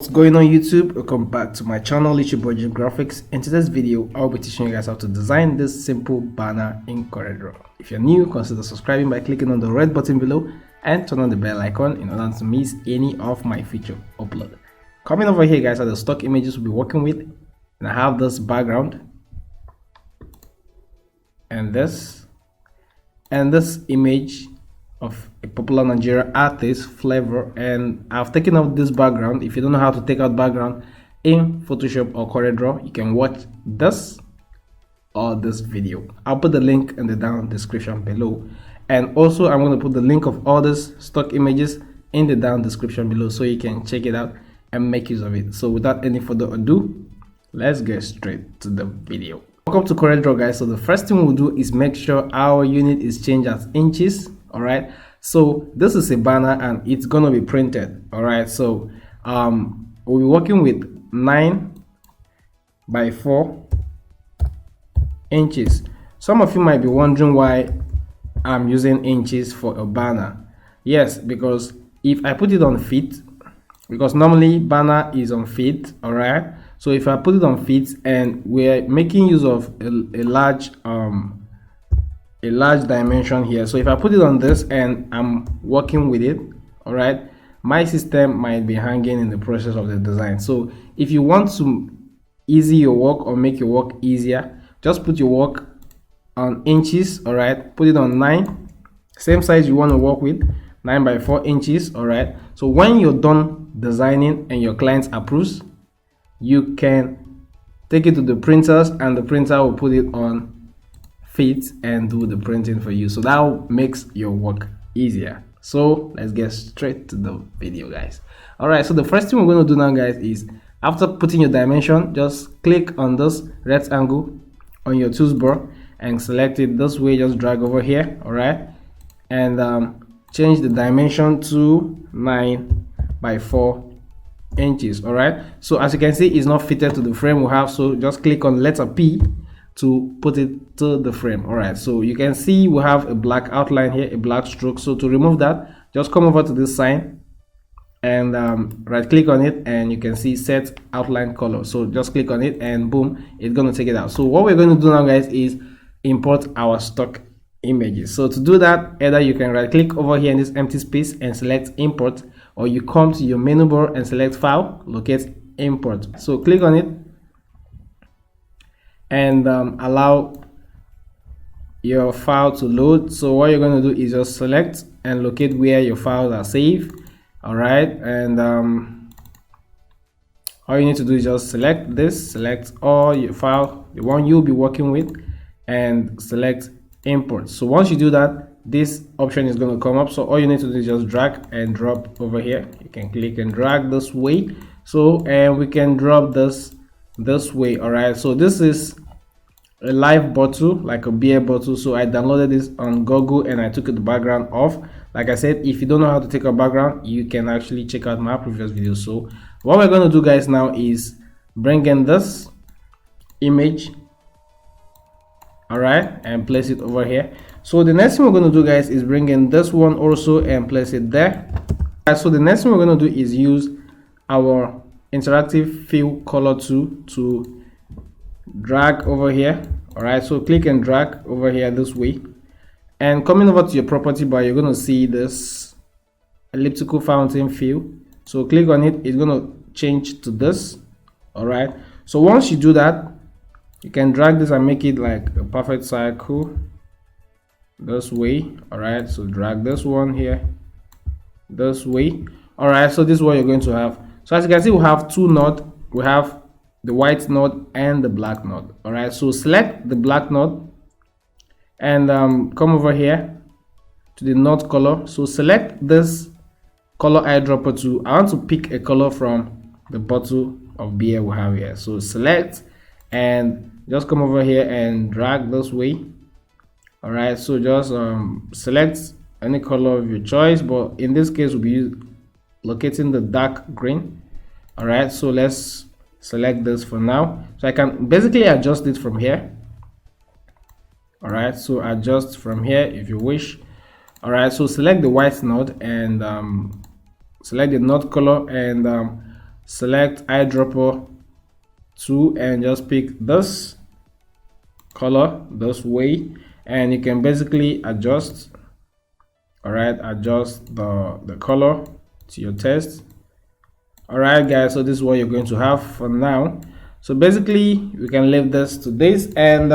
What's going on YouTube? Welcome back to my channel, it's your boy Jim Graphics. In today's video, I'll be teaching you guys how to design this simple banner in CorelDRAW. If you're new, consider subscribing by clicking on the red button below and turn on the bell icon in order to miss any of my future upload. Coming over here guys are the stock images we'll be working with, and I have this background and this image of a popular Nigerian artist, Flavor, and I've taken out this background. If you don't know how to take out background in Photoshop or CorelDRAW, you can watch this or this video. I'll put the link in the down description below, and also I'm going to put the link of all these stock images in the down description below so you can check it out and make use of it. So without any further ado, let's get straight to the video. Welcome to CorelDRAW guys. So the first thing we'll do is make sure our unit is changed as inches. All right, so this is a banner and it's gonna be printed. All right, so we'll be working with 9 by 4 inches. Some of you might be wondering why I'm using inches for a banner. Yes, because if I put it on feet, because normally banner is on feet. All right, so if I put it on feet and we're making use of a large dimension here, so if I put it on this and I'm working with it, all right, my system might be hanging in the process of the design. So if you want to ease your work or make your work easier, just put your work on inches. All right, put it on 9, same size you want to work with, 9 by 4 inches. All right, so when you're done designing and your client approves, you can take it to the printers and the printer will put it on feet and do the printing for you. So that makes your work easier. So let's get straight to the video guys. All right, so the first thing we're going to do now guys is, after putting your dimension, just click on this rectangle on your tools bar and select it this way. Just drag over here. All right, and change the dimension to 9 by 4 inches. All right, so as you can see, it's not fitted to the frame we have, so just click on letter P to put it to the frame. All right, so you can see we have a black outline here, a black stroke. So to remove that, just come over to this sign and right click on it, and you can see set outline color. So just click on it and boom, it's going to take it out. So what we're going to do now guys is import our stock images. So to do that, either you can right click over here in this empty space and select import, or you come to your menu bar and select file, locate import. So click on it and allow your file to load. So what you're going to do is just select and locate where your files are saved. All right, and all you need to do is just select this, select all your file, the one you'll be working with, and select import. So once you do that, this option is going to come up. So all you need to do is just drag and drop over here. You can click and drag this way. So and we can drop this way. All right, so this is a live bottle, like a beer bottle. So I downloaded this on Google and I took the background off. Like I said, if you don't know how to take a background, you can actually check out my previous video. So what we're going to do guys now is bring in this image, all right, and place it over here. So the next thing we're going to do guys is bring in this one also and place it there. So the next thing we're going to do is use our interactive fill color tool to drag over here. All right, so click and drag over here this way, and coming over to your property bar, you're going to see this elliptical fountain fill. So click on it, it's going to change to this. All right, so once you do that, you can drag this and make it like a perfect circle this way. All right, so drag this one here this way. All right, so this is what you're going to have. So as you can see, we have two nodes. We have the white node and the black node. All right, so select the black node and come over here to the node color. So select this color eyedropper tool. I want to pick a color from the bottle of beer we have here. So select and just come over here and drag this way. All right, so just select any color of your choice, but in this case we'll be locating the dark green. All right, so let's select this for now. So I can basically adjust it from here. All right, so adjust from here if you wish. All right, so select the white node and select the node color and select eyedropper 2 and just pick this color this way, and you can basically adjust, all right, adjust the color to your taste. All right guys, so this is what you're going to have for now. So basically we can leave this to this, and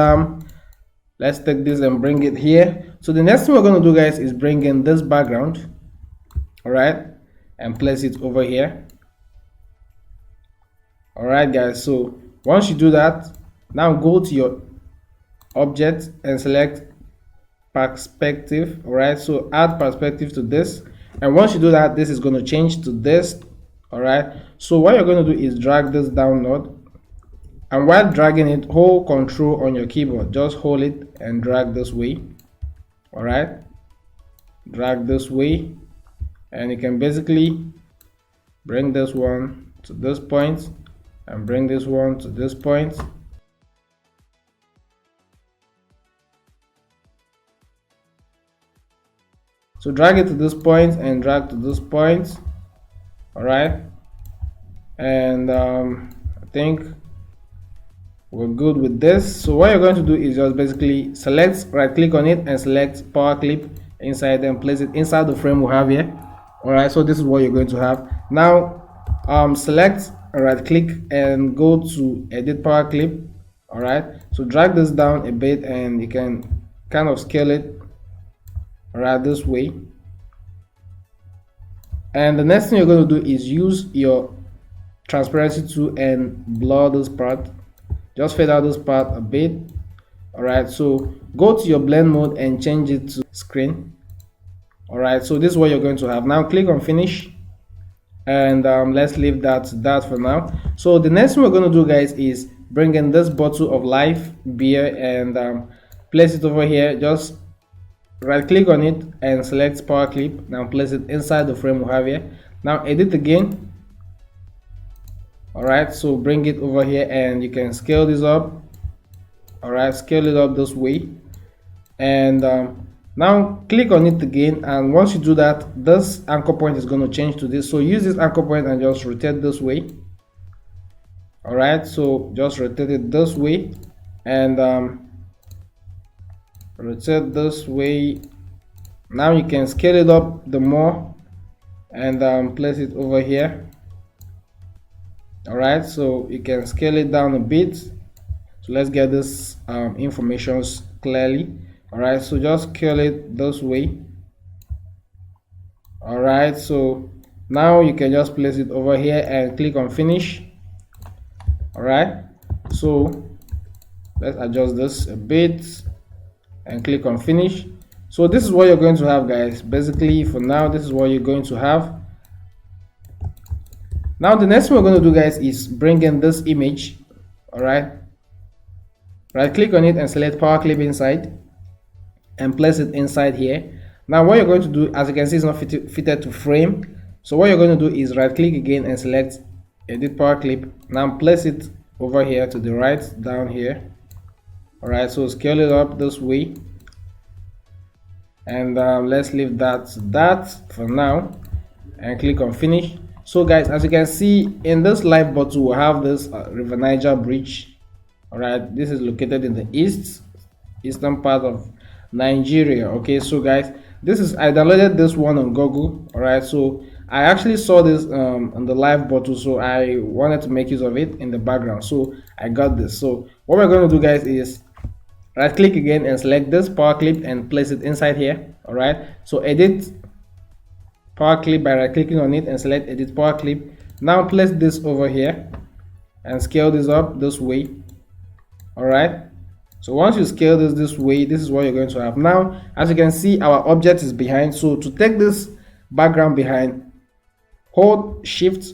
let's take this and bring it here. So the next thing we're going to do guys is bring in this background, all right, and place it over here. All right guys, so once you do that, now go to your object and select perspective. All right, so add perspective to this, and once you do that, this is going to change to this. All right, so what you're going to do is drag this downward, and while dragging it, hold Control on your keyboard, just hold it and drag this way. All right, drag this way, and you can basically bring this one to this point and bring this one to this point. So drag it to this point and drag to this point. All right, and I think we're good with this. So what you're going to do is just basically select, right click on it and select power clip inside and place it inside the frame we have here. All right, so this is what you're going to have now. Select, right click and go to edit power clip. All right, so drag this down a bit and you can kind of scale it right this way. And the next thing you're going to do is use your transparency tool and blur this part, just fade out this part a bit. All right, so go to your blend mode and change it to screen. All right, so this is what you're going to have now. Click on finish, and let's leave that for now. So the next thing we're going to do guys is bring in this bottle of live beer and place it over here. Just right click on it and select power clip. Now place it inside the frame we have here. Now edit again. All right, so bring it over here and you can scale this up. All right, scale it up this way, and now click on it again, and once you do that, this anchor point is going to change to this. So use this anchor point and just rotate this way. All right, so just rotate it this way and rotate this way. Now you can scale it up the more and place it over here. All right, so you can scale it down a bit. So let's get this information clearly. All right, so just scale it this way. All right, so now you can just place it over here and click on finish. All right, so let's adjust this a bit and click on finish. So this is what you're going to have guys. Basically for now, this is what you're going to have. Now the next thing we're going to do guys is bring in this image. All right, right click on it and select power clip inside and place it inside here. Now what you're going to do, as you can see, it's not fitted to frame. So what you're going to do is right click again and select edit power clip. Now place it over here to the right down here. All right, so scale it up this way, and let's leave that for now and click on finish. So guys, as you can see in this live bottle, we have this River Niger bridge. All right, this is located in the eastern part of Nigeria. Okay, so guys, this is, I downloaded this one on Google. All right, so I actually saw this on the live bottle, so I wanted to make use of it in the background, so I got this. So what we're going to do guys is right click again and select this power clip and place it inside here. All right, so edit power clip by right clicking on it and select edit power clip. Now place this over here and scale this up this way. All right, so once you scale this way, this is what you're going to have. Now as you can see, our object is behind, so to take this background behind, hold shift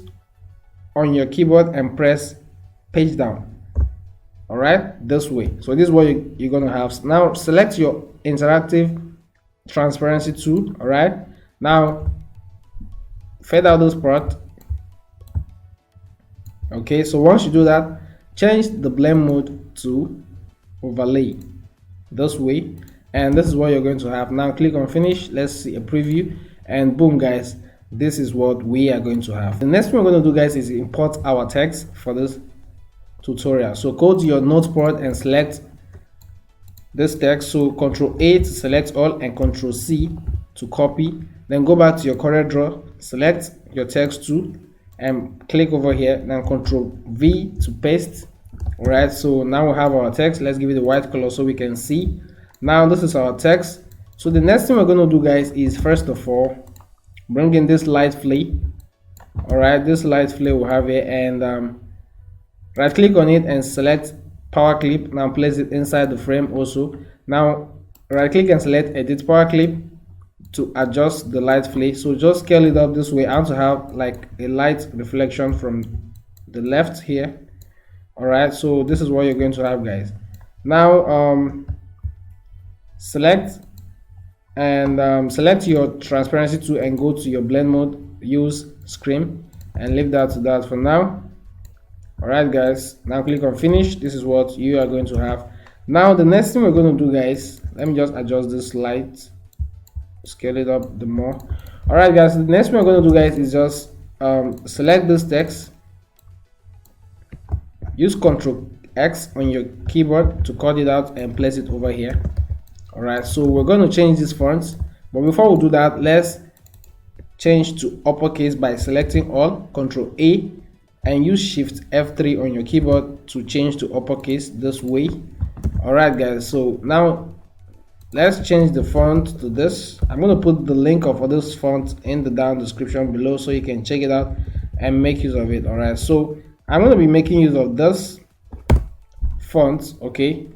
on your keyboard and press page down. All right, this way. So this is what you're going to have. Now select your interactive transparency tool. All right, now fade out this part. Okay, so once you do that, change the blend mode to overlay this way, and this is what you're going to have. Now click on finish. Let's see a preview, and boom guys, this is what we are going to have. The next thing we're going to do, guys, is import our text for this tutorial. So go to your notepad and select this text. So Ctrl A to select all and Ctrl C to copy. Then go back to your CorelDRAW, select your text tool and click over here. Then Ctrl V to paste. Alright, so now we have our text. Let's give it a white color so we can see. Now this is our text. So the next thing we're going to do, guys, is first of all bring in this light flare. Alright, this light flare we have here, and right click on it and select power clip. Now place it inside the frame also. Now right click and select edit power clip to adjust the light flare. So just scale it up this way. I want to have like a light reflection from the left here. Alright, so this is what you're going to have, guys. Now select select your transparency tool and go to your blend mode, use screen, and leave that to that for now. Alright, guys, now click on finish. This is what you are going to have. Now the next thing we're going to do, guys, let me just adjust this light, scale it up the more. Alright, guys, the next thing we're going to do, guys, is just select this text, use Ctrl X on your keyboard to cut it out and place it over here. Alright, so we're going to change this font, but before we do that, let's change to uppercase by selecting all, Ctrl A, and use Shift F3 on your keyboard to change to uppercase this way. Alright, guys, so now let's change the font to this. I'm going to put the link of this font in the down description below so you can check it out and make use of it. Alright, so I'm going to be making use of this font. Okay,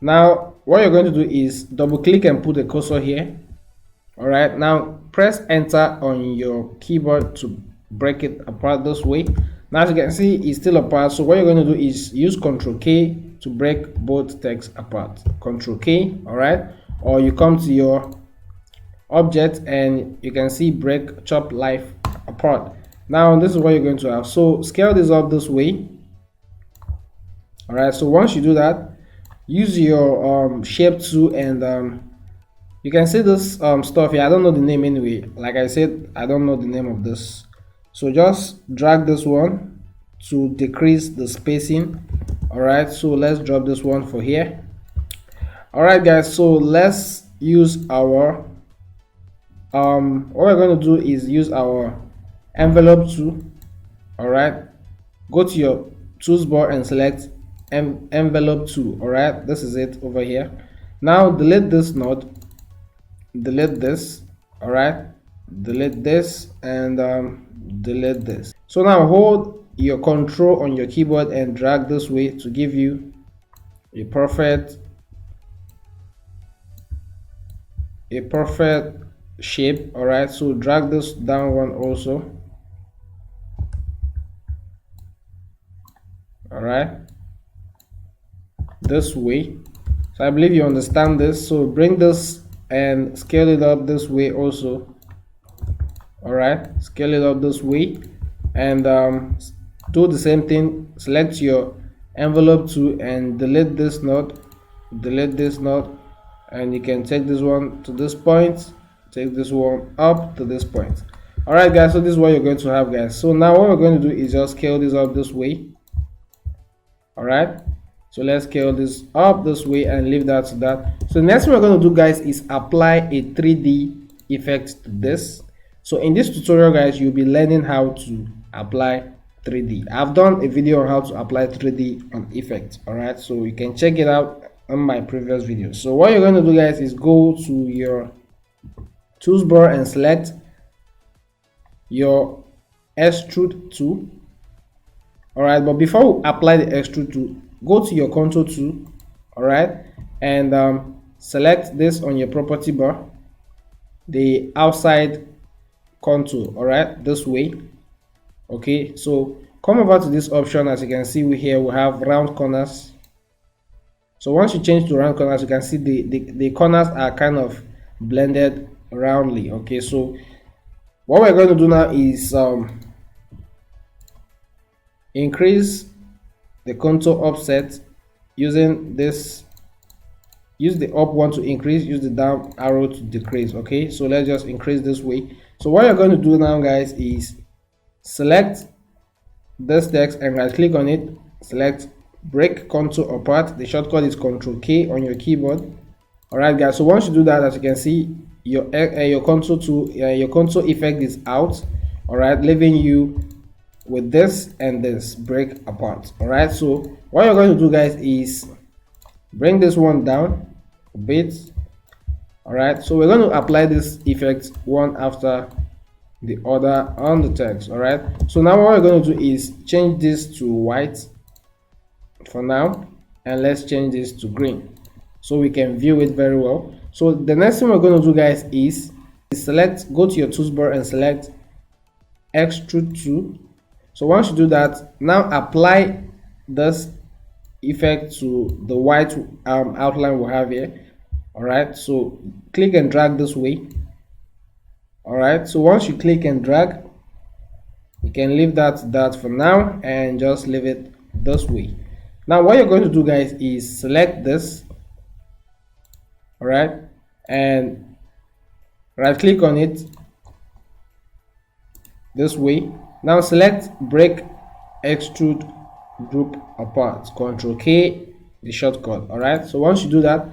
now what you're going to do is double click and put a cursor here. Alright, now press enter on your keyboard to break it apart this way. Now as you can see, it's still apart. So what you're going to do is use Ctrl K to break both text apart. Ctrl K, alright, or you come to your object and you can see break chop life apart. Now this is what you're going to have. So scale this up this way. Alright, so once you do that, use your shape tool and you can see this stuff here. I don't know the name anyway. Like I said, I don't know the name of this. So just drag this one to decrease the spacing. Alright, so let's drop this one for here. Alright, guys, so let's use our what we're going to do is use our envelope tool. Alright, go to your tools bar and select envelope tool. Alright, this is it over here. Now delete this node, delete this. Alright, delete this and delete this. So now hold your control on your keyboard and drag this way to give you a perfect shape. Alright, so drag this down one also. Alright, this way. So I believe you understand this. So bring this and scale it up this way also. Alright, scale it up this way and do the same thing. Select your envelope tool and delete this node, and you can take this one to this point, take this one up to this point. Alright, guys, so this is what you're going to have, guys. So now what we're going to do is just scale this up this way. Alright, so let's scale this up this way and leave that to that. So the next thing we're going to do, guys, is apply a 3D effect to this. So in this tutorial, guys, you'll be learning how to apply 3D. I've done a video on how to apply 3D on effects. Alright, so you can check it out on my previous video. So what you're going to do, guys, is go to your tools bar and select your extrude tool. Alright, but before we apply the extrude tool, go to your contour tool. Alright, and select this on your property bar, the outside contour. Alright, this way. Okay, so come over to this option. As you can see, we have round corners. So once you change to round corners, you can see the corners are kind of blended roundly. Okay, so what we're going to do now is increase the contour offset using this. Use the up one to increase, use the down arrow to decrease. Okay, so let's just increase this way. So what you're going to do now, guys, is select this text and right click on it, select break contour apart. The shortcut is Ctrl K on your keyboard. Alright guys, so once you do that, as you can see, your contour effect is out. Alright, leaving you with this and this break apart. Alright, so what you're going to do, guys, is bring this one down a bit. Alright, so we're going to apply this effect one after the other on the text. Alright, so now what we're going to do is change this to white for now, and let's change this to green so we can view it very well. So the next thing we're going to do, guys, is go to your toolbar and select extrude to. So once you do that, now apply this effect to the white outline we have here. Alright, so click and drag this way. Alright, so once you click and drag, you can leave that for now and just leave it this way. Now what you're going to do, guys, is select this. Alright, and right click on it this way. Now select break extrude group apart, Ctrl K, the shortcut. Alright, so once you do that,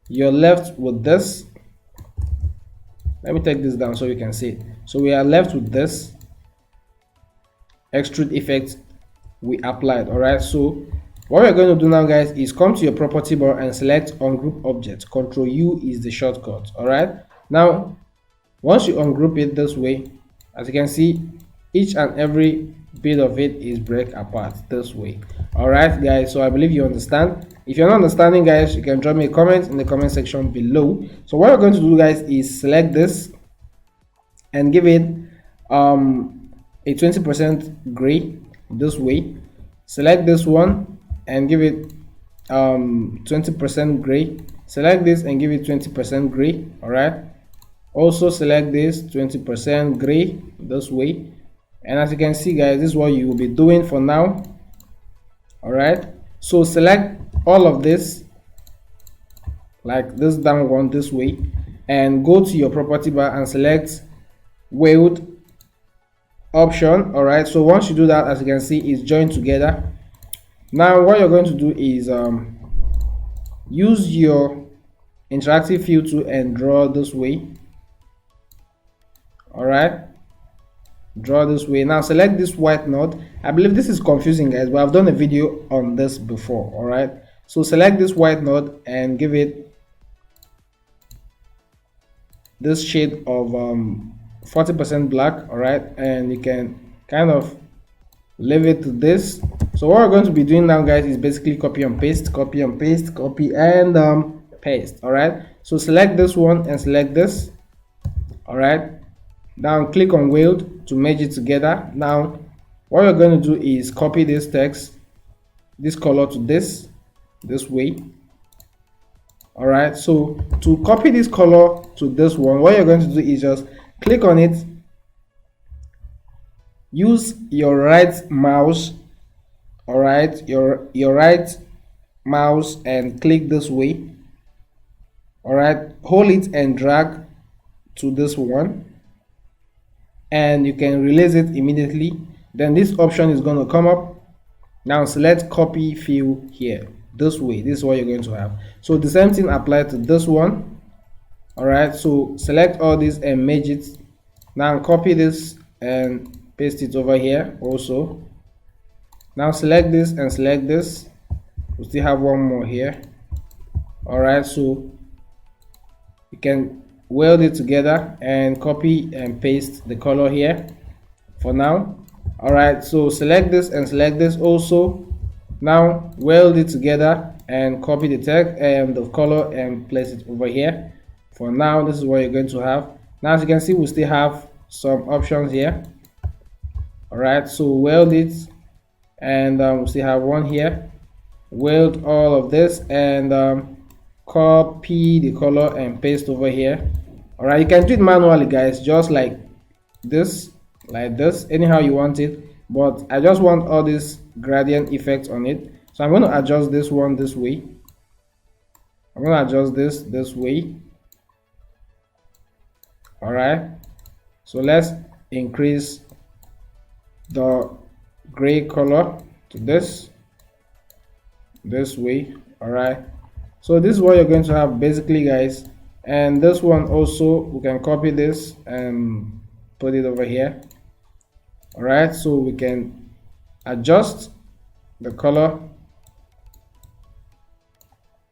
you're left with this. Let me take this down so you can see it. So we are left with this extrude effect we applied. Alright, so what we're going to do now, guys, is come to your property bar and select ungroup object. Ctrl U is the shortcut. Alright, now once you ungroup it this way, as you can see, each and every bit of it is break apart this way. Alright guys, so I believe you understand. If you're not understanding, guys, you can drop me a comment in the comment section below. So what we're going to do, guys, is select this and give it a 20% gray this way. Select this one and give it 20% gray. Select this and give it 20% gray. Alright, also select this 20% gray this way, and as you can see, guys, this is what you will be doing for now. Alright, so select all of this like this down one this way, and go to your property bar and select weld option. Alright, so once you do that, as you can see, it's joined together. Now what you're going to do is use your interactive fill tool and draw this way. Alright, draw this way. Now select this white node. I believe this is confusing, guys, but I've done a video on this before. Alright, so select this white node and give it this shade of 40% black. Alright, and you can kind of leave it to this. So what we're going to be doing now, guys, is basically copy and paste, copy and paste, copy and paste. Alright, so select this one and select this. Alright, now click on weld to merge it together. Now what you're going to do is copy this text, this color to this way. Alright, so to copy this color to this one, what you're going to do is just click on it, use your right mouse. Alright, your right mouse and click this way. Alright, hold it and drag to this one, and you can release it immediately. Then this option is going to come up. Now select copy fill here this way. This is what you're going to have. So the same thing applies to this one. Alright, so select all this and merge it. Now copy this and paste it over here also. Now select this and select this. We still have one more here. Alright, so you can weld it together and copy and paste the color here for now. Alright, so select this and select this also. Now weld it together and copy the text and the color and place it over here. For now, this is what you're going to have. Now as you can see, we still have some options here. Alright, so weld it, and we still have one here. Weld all of this and copy the color and paste over here. Alright, you can do it manually, guys, just like this, anyhow you want it, but I just want all this gradient effect on it, so I'm going to adjust this one this way. I'm going to adjust this way. Alright, So let's increase the gray color to this way. All right, so this is what you're going to have basically, guys. And this one also, we can copy this and put it over here. All right, so we can adjust the color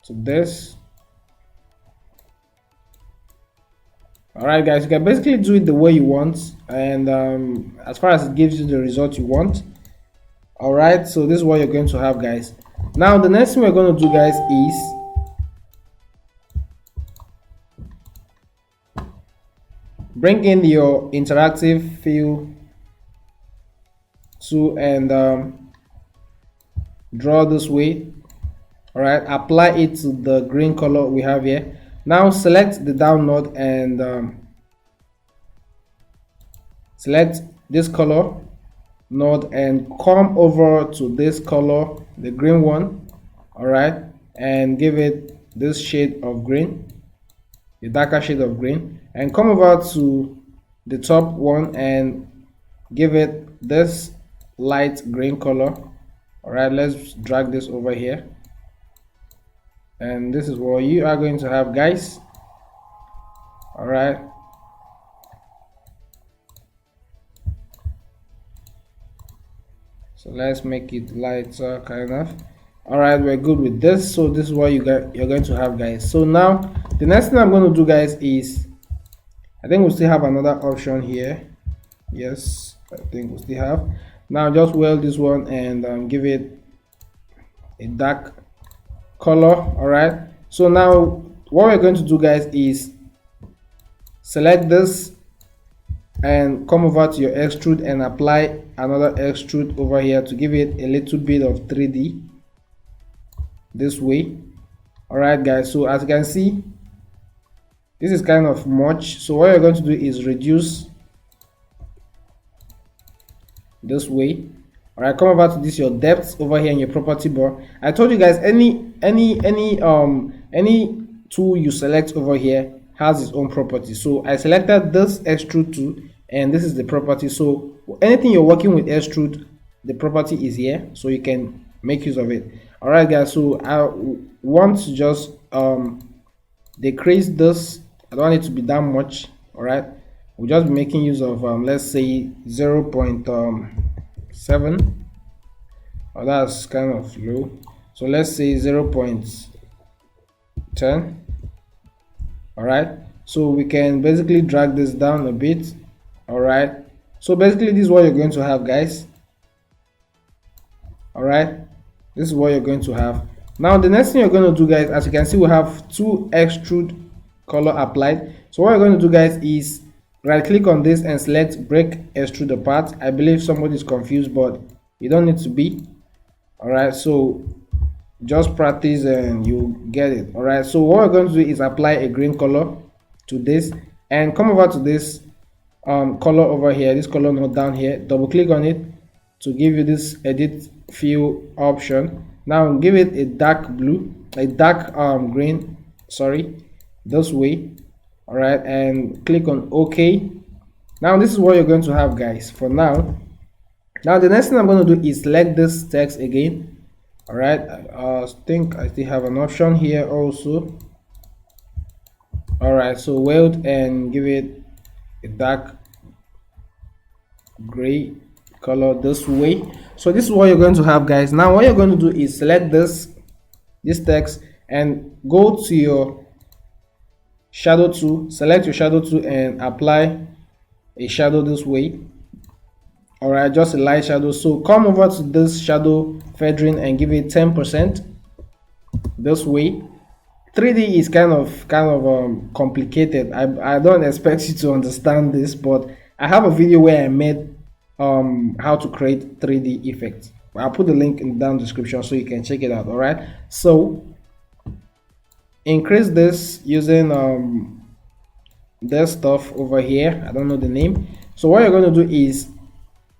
to this. All right, guys, you can basically do it the way you want, and as far as it gives you the result you want. All right, so this is what you're going to have, guys. Now the next thing we're going to do, guys, is bring in your interactive fill tool and draw this way. All right, apply it to the green color we have here. Now select the down node and select this color node and come over to this color, the green one. All right, and give it this shade of green, the darker shade of green, and come over to the top one and give it this light green color. All right, let's drag this over here, and this is what you are going to have, guys. All right, so let's make it lighter, kind of. All right, we're good with this. So this is what you're going to have, guys. So now the next thing I'm going to do, guys, is I think we still have another option here. Yes, I think we still have. Now just weld this one and give it a dark color. All right, so now what we're going to do, guys, is select this and come over to your extrude and apply another extrude over here to give it a little bit of 3D this way. All right, guys, so as you can see, this is kind of much. So what you're going to do is reduce this way. All right, come over to this, your depth over here in your property bar. I told you guys, any tool you select over here has its own property. So I selected this extrude tool, and this is the property. So anything you're working with extrude, the property is here, so you can make use of it. All right, guys, so I want to just decrease this. I don't want it to be that much. All right, we'll just be making use of let's say 0.7. Oh, that's kind of low, so let's say 0.10. all right, so we can basically drag this down a bit. All right, so basically this is what you're going to have, guys. All right, this is what you're going to have. Now the next thing you're going to do, guys, as you can see, we have two extrude color applied. So what you're going to do, guys, is right click on this and select break extrude apart. I believe somebody is confused, but you don't need to be. All right, so just practice and you get it. All right, so what we're going to do is apply a green color to this and come over to this color over here, this color node down here, double click on it to give you this edit fill option. Now give it a dark blue, a dark green, sorry, this way. All right, and click on OK. Now this is what you're going to have, guys, for now. Now the next thing I'm going to do is select this text again. All right, I think I still have an option here also. All right, so weld and give it a dark gray color this way. So this is what you're going to have, guys. Now what you're going to do is select this text and go to your shadow tool, select your shadow tool and apply a shadow this way. All right, just a light shadow. So come over to this shadow feathering and give it 10% this way. 3D is kind of complicated. I don't expect you to understand this, but I have a video where I made how to create 3D effects. I'll put the link in the down description so you can check it out. All right, so increase this using this stuff over here. I don't know the name. So what you're going to do is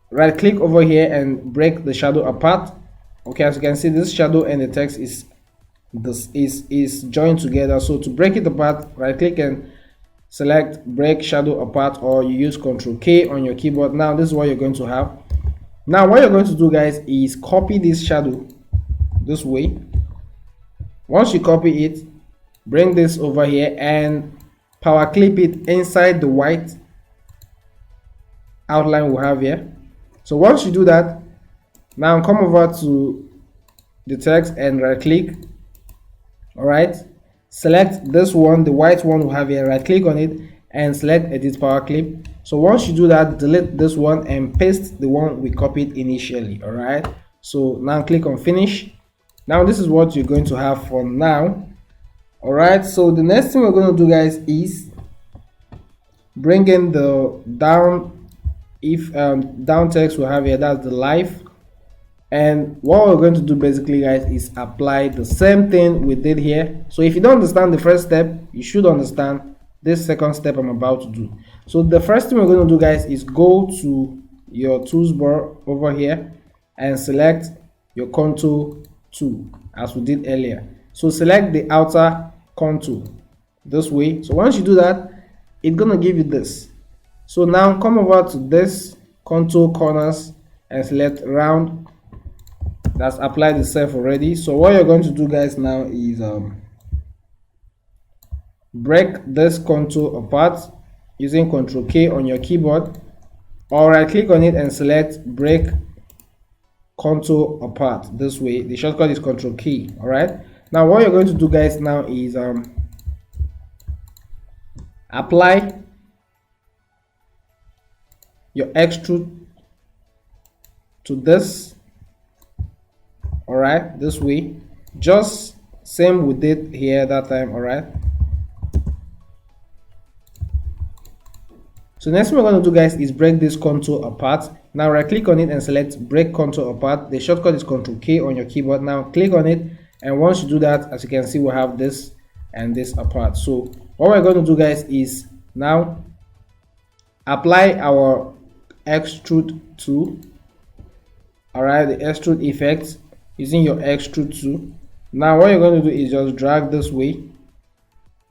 right click over here and break the shadow apart. Okay, as you can see, this shadow and the text is joined together. So to break it apart, right click and select break shadow apart, or you use Ctrl K on your keyboard. Now this is what you're going to have. Now what you're going to do, guys, is copy this shadow this way. Once you copy it, bring this over here and power clip it inside the white outline we have here. So once you do that, now come over to the text and right click. All right, select this one, the white one we have here, right click on it and select edit power clip. So once you do that, delete this one and paste the one we copied initially. All right, so now click on finish. Now this is what you're going to have for now. All right, so the next thing we're going to do, guys, is bring in the down text we have here. That's the live. And what we're going to do basically, guys, is apply the same thing we did here. So if you don't understand the first step, you should understand this second step I'm about to do. So the first thing we're going to do, guys, is go to your tools bar over here and select your contour tool as we did earlier. So select the outer contour this way. So once you do that, it's gonna give you this. So now come over to this contour corners and select round. That's applied itself already. So what you're going to do, guys, now is break this contour apart using Ctrl K on your keyboard, or right click on it and select break contour apart this way. The shortcut is Ctrl K. All right, now what you're going to do, guys, now is apply your extrude to this. All right, this way, just same we did here that time. All right, so next thing we're going to do, guys, is break this contour apart. Now right click on it and select break contour apart. The shortcut is Ctrl K on your keyboard. Now click on it, and once you do that, as you can see, we have this and this apart. So what we're going to do, guys, is now apply our extrude tool. All right, the extrude effect using your extrude tool. Now what you're going to do is just drag this way,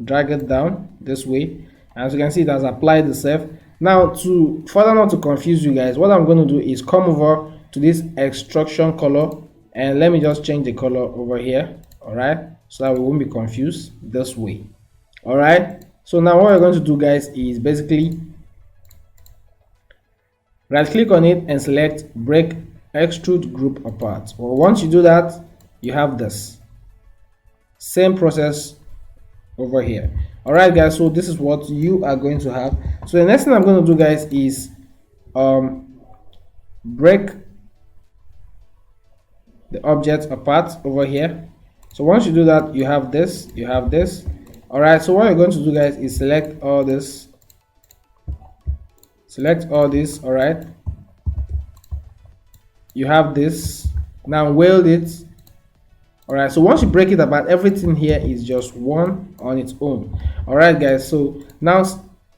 drag it down this way. As you can see, it has applied itself. Now, to further not to confuse you guys, what I'm going to do is come over to this extrusion color, and let me just change the color over here. All right, so that we won't be confused this way. All right, so now what we're going to do, guys, is basically right click on it and select break extrude group apart. Well, once you do that, you have this same process over here. All right, guys, so this is what you are going to have. So the next thing I'm going to do, guys, is break the object apart over here. So once you do that, you have this, you have this. All right, so what you're going to do, guys, is select all this, select all this. All right, you have this. Now weld it. All right, so once you break it apart, everything here is just one on its own. All right, guys, so now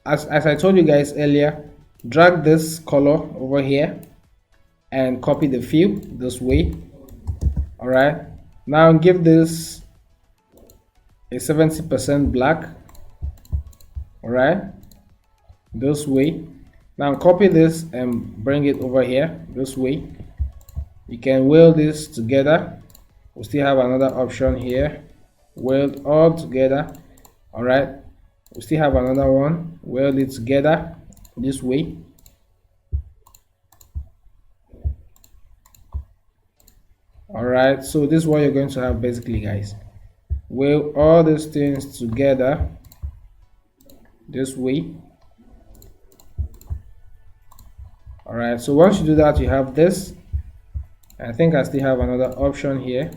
as I told you guys earlier, drag this color over here and copy the fill this way. All right, now give this a 70% black. All right, this way. Now copy this and bring it over here this way. You can weld this together. We still have another option here, weld all together. All right, we still have another one, weld it together this way. All right, so this is what you're going to have basically, guys. Weld all these things together this way. All right, so once you do that, you have this. I think I still have another option here.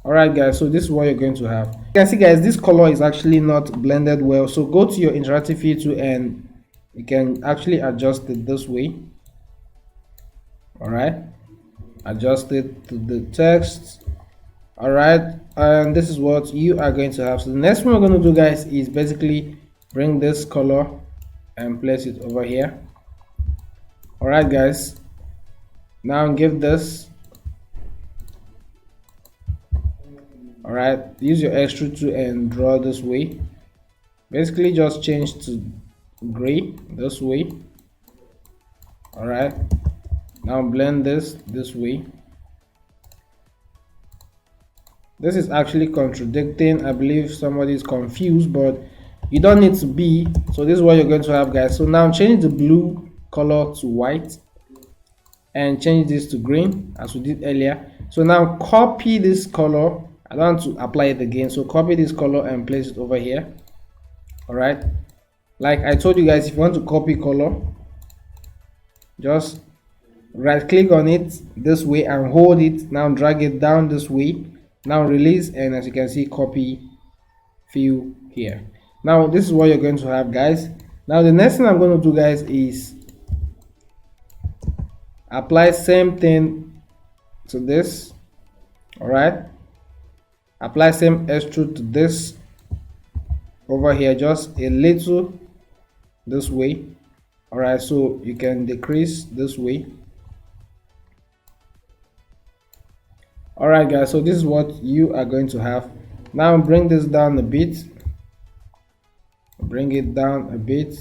All right, guys, so this is what you're going to have. You can see, guys, this color is actually not blended well, so go to your interactive fill tool and you can actually adjust it this way. All right, adjust it to the text. All right, and this is what you are going to have. So the next one we're going to do, guys, is basically bring this color and place it over here. All right, guys, now give this. All right, use your extrude tool and draw this way. basically just change to gray this way. All right, now blend this way. This is actually contradicting. I believe somebody is confused, but you don't need to be. So this is what you're going to have, guys. So now change the blue color to white and change this to green as we did earlier. So now copy this color. I don't want to apply it again, so copy this color and place it over here. All right, like I told you guys, if you want to copy color, just right click on it this way and hold it. Now drag it down this way. Now release, and as you can see, copy fill here. Now this is what you're going to have, guys. Now the next thing I'm going to do, guys, is apply same thing to this. All right, apply same extrude to this over here, just a little this way. All right, so you can decrease this way. All right, guys, so this is what you are going to have. Now bring this down a bit, bring it down a bit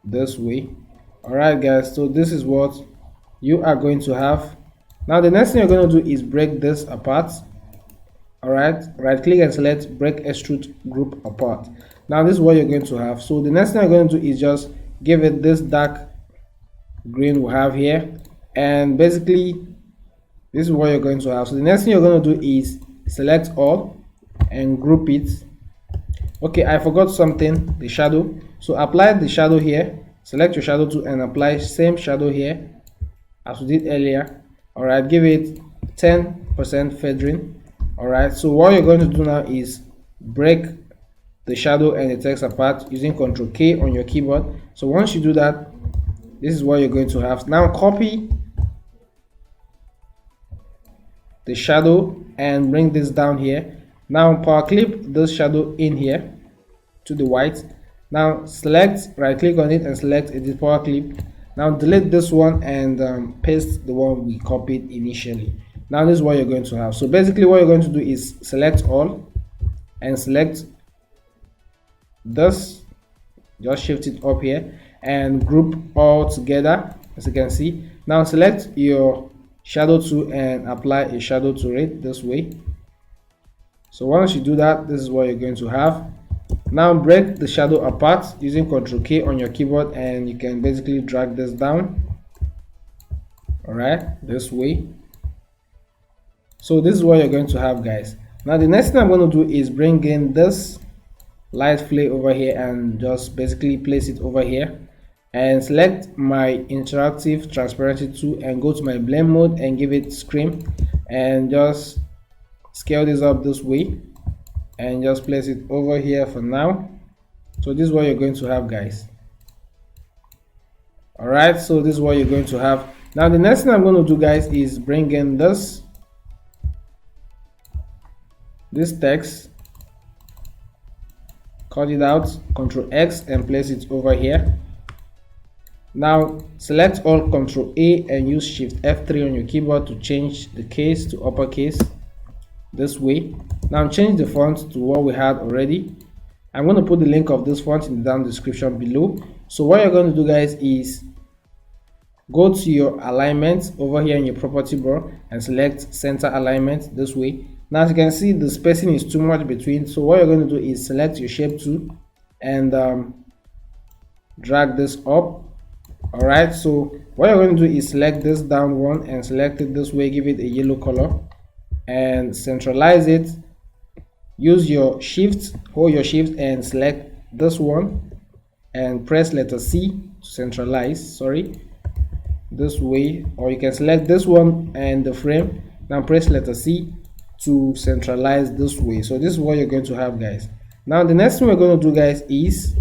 this way. All right, guys, so this is what you are going to have. Now the next thing you're going to do is break this apart. All right, right click and select break extrude group apart. Now this is what you're going to have. So the next thing I'm going to do is just give it this dark green we have here, and basically this is what you're going to have. So the next thing you're going to do is select all and group it. Okay, I forgot something, the shadow. So apply the shadow here, select your shadow tool and apply same shadow here as we did earlier. All right, give it 10% feathering. All right, so what you're going to do now is break the shadow and the text apart using Ctrl K on your keyboard. So once you do that, this is what you're going to have. Now copy the shadow and bring this down here. Now power clip this shadow in here to the white. Now select, right click on it and select edit power clip. Now delete this one and paste the one we copied initially. Now this is what you're going to have. So basically what you're going to do is select all and select this, just shift it up here and group all together, as you can see. Now select your shadow tool and apply a shadow to it this way. So once you do that, this is what you're going to have. Now break the shadow apart using Ctrl K on your keyboard and you can basically drag this down. All right, this way. So this is what you're going to have, guys. Now the next thing I'm going to do is bring in this light flare over here and just basically place it over here and select my interactive transparency tool and go to my blend mode and give it screen and just scale this up this way and just place it over here for now. So this is what you're going to have, guys. All right, so this is what you're going to have. Now the next thing I'm going to do, guys, is bring in this text, cut it out, Ctrl X and place it over here. Now select all, Ctrl A and use Shift F3 on your keyboard to change the case to uppercase this way. Now change the font to what we had already. I'm going to put the link of this font in the down description below. So what you're going to do, guys, is go to your alignment over here in your property bar and select center alignment this way. Now as you can see, the spacing is too much between, so what you're going to do is select your shape tool and drag this up. All right, so what you're going to do is select this down one and select it this way, give it a yellow color and centralize it. Use your shift, hold your shift and select this one and press letter C to centralize, sorry, this way. Or you can select this one and the frame, now press letter C to centralize this way. So this is what you're going to have, guys. Now the next thing we're going to do, guys, is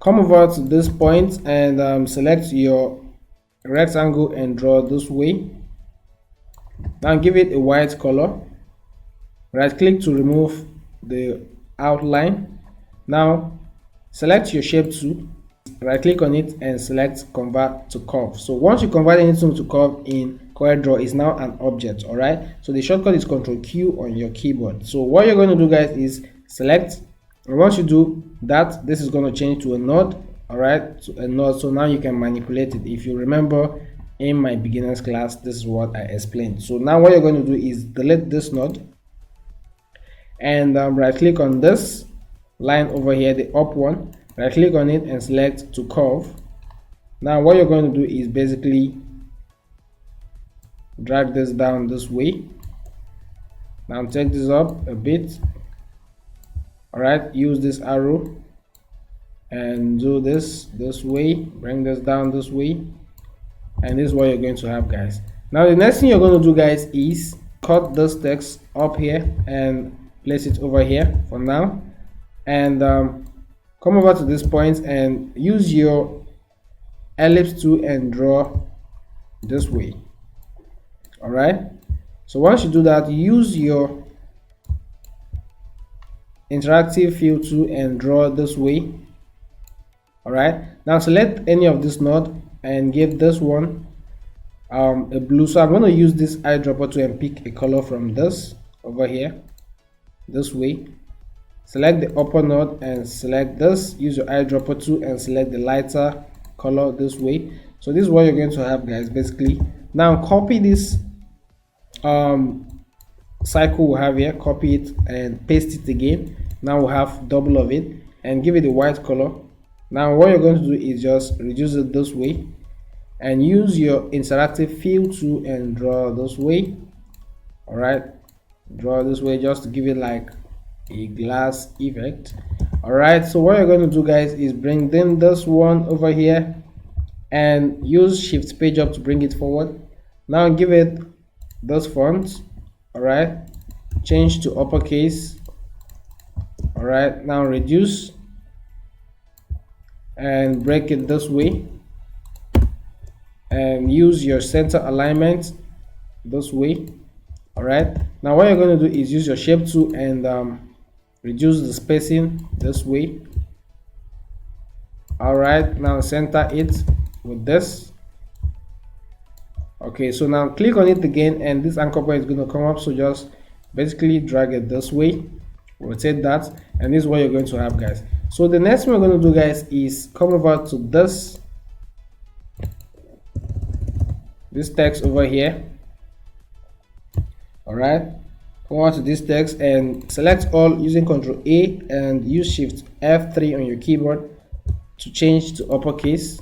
come over to this point and select your rectangle and draw this way. Now give it a white color, right click to remove the outline. Now select your shape tool, right click on it and select convert to curve. So once you convert anything to curve in CorelDRAW is now an object. All right, so the shortcut is Ctrl Q on your keyboard. So what you're going to do, guys, is select, and once you do that, this is going to change to a node. All right, to a node. So now you can manipulate it. If you remember in my beginners class, this is what I explained. So now what you're going to do is delete this node and right click on this line over here, the up one, right click on it and select to curve. Now what you're going to do is basically drag this down this way. Now take this up a bit. All right, use this arrow and do this way, bring this down this way, and this is what you're going to have, guys. Now the next thing you're going to do, guys, is cut this text up here and place it over here for now, and come over to this point and use your ellipse tool and draw this way. All right, so once you do that, use your interactive fill tool and draw this way. All right, now select any of this node and give this one a blue. So I'm going to use this eyedropper tool and pick a color from this over here this way. Select the upper node and select this, use your eyedropper tool and select the lighter color this way. So this is what you're going to have, guys, basically. Now copy this cycle we have here, copy it and paste it again. Now we have double of it and give it a white color. Now what you're going to do is just reduce it this way and use your interactive fill tool and draw this way. All right, draw this way just to give it like a glass effect. All right, so what you're going to do, guys, is bring then this one over here and use shift page up to bring it forward. Now give it this font. All right, change to uppercase. All right, now reduce and break it this way and use your center alignment this way. All right, now what you're going to do is use your shape tool and reduce the spacing this way. All right, now center it with this. Okay, so now click on it again and this anchor point is going to come up, so just basically drag it this way, rotate that, and this is what you're going to have, guys. So the next thing we're going to do, guys, is come over to this text over here. All right, come over to this text and select all using Ctrl A and use Shift F3 on your keyboard to change to uppercase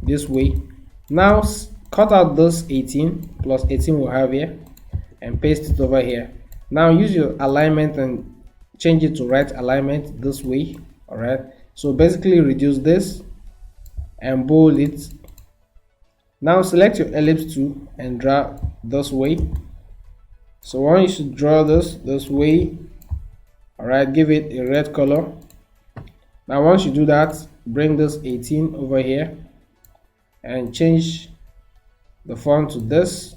this way. Now cut out this 18 plus 18 we'll have here and paste it over here. Now use your alignment and change it to right alignment this way. All right, so basically reduce this and bold it. Now select your ellipse tool and draw this way. So once you should draw this way. All right, give it a red color. Now once you do that, bring this 18 over here and change the font to this.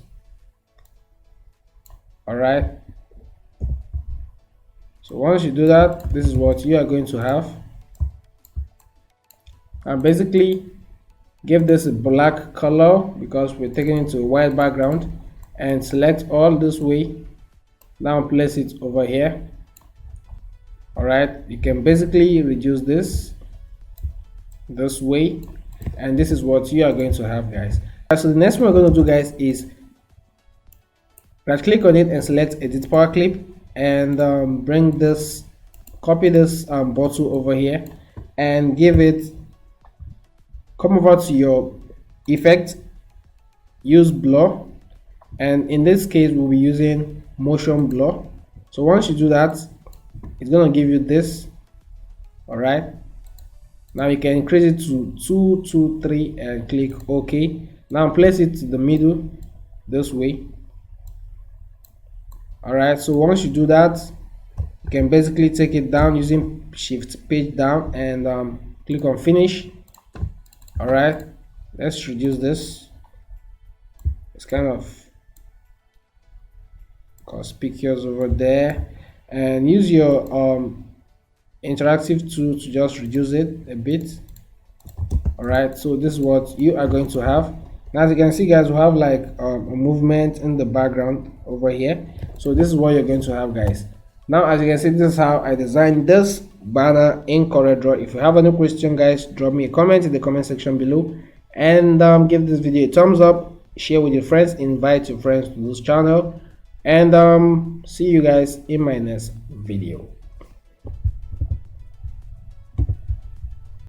All right, so once you do that, this is what you are going to have. And basically give this a black color because we're taking it to a white background, and select all this way. Now place it over here. All right, you can basically reduce this way, and this is what you are going to have, guys. So the next one we're going to do, guys, is right click on it and select edit power clip and bring this, copy this bottle over here and give it, come over to your effect, use blur, and in this case we'll be using motion blur. So once you do that, it's going to give you this. All right, now you can increase it to 2, 2, 3 and click OK. Now place it to the middle this way. All right, so once you do that, you can basically take it down using shift page down and click on finish. All right, let's reduce this. It's kind of conspicuous over there, and use your interactive tool to just reduce it a bit. All right, so this is what you are going to have. Now as you can see guys, we have like a movement in the background over here. So this is what you're going to have guys. Now as you can see, this is how I designed this banner in CorelDRAW. If you have any question guys, drop me a comment in the comment section below, and give this video a thumbs up, share with your friends, invite your friends to this channel, and see you guys in my next video.